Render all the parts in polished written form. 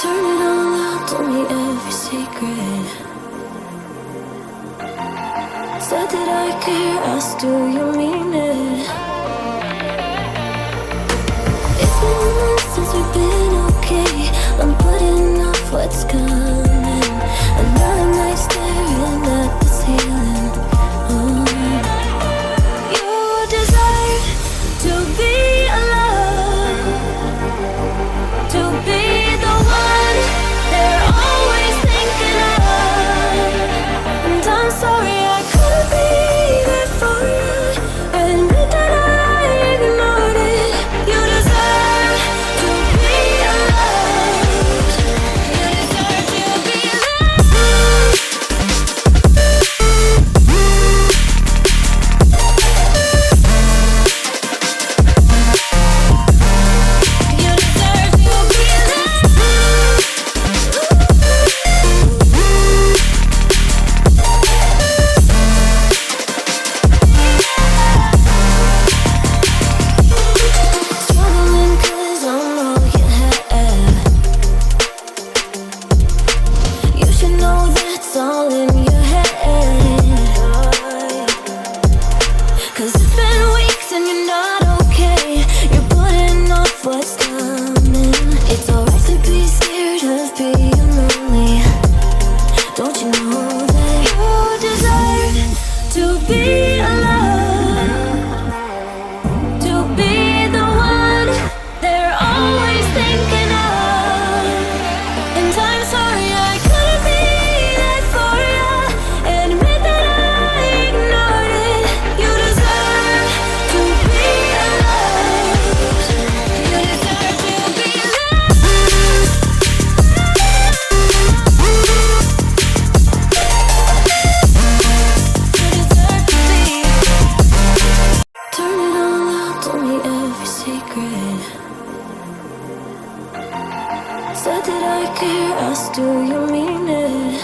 Turn it all out, told me every secret. Said that I care, asked do you mean it? It's been months since we've been okay. I'm putting off what's coming. Another night staring at the ceiling. Oh. You desire to be alone, to be the one they're always thinking of. And I'm sorry I couldn't be there for you. Admit that I ignored it. You deserve to be loved. You deserve to be loved. You deserve to be loved. Struggling 'cause I'm all you have. You should know that's all in your head. 'Cause it's been weeks and you're not okay. You're putting off what's coming. It's alright to be scared of being lonely. Don't you know that you deserve to be alone, to be the one they're always thinking of? And I'm sorry I couldn't be there for you. Admit that I ignored it. You deserve to be loved. You deserve to be loved. You deserve to be. Turn it all out, told me every secret. Said that I care, asked do you mean it?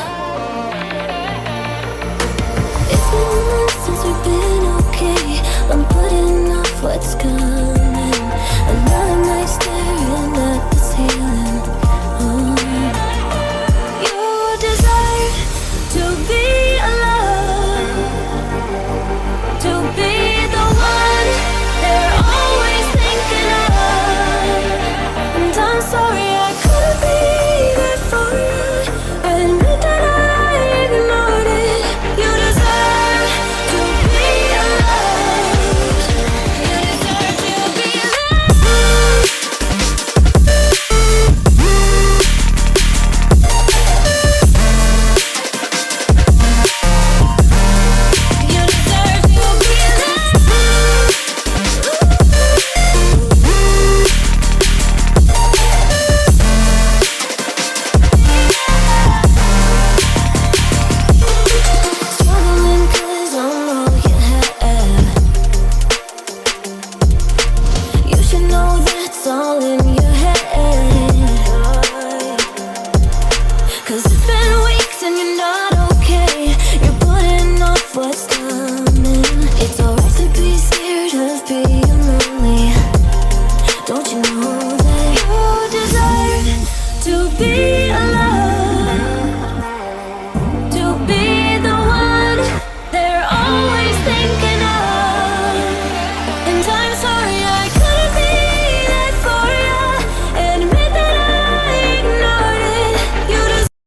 It's been months since we've been okay. I'm putting off what's coming. Another night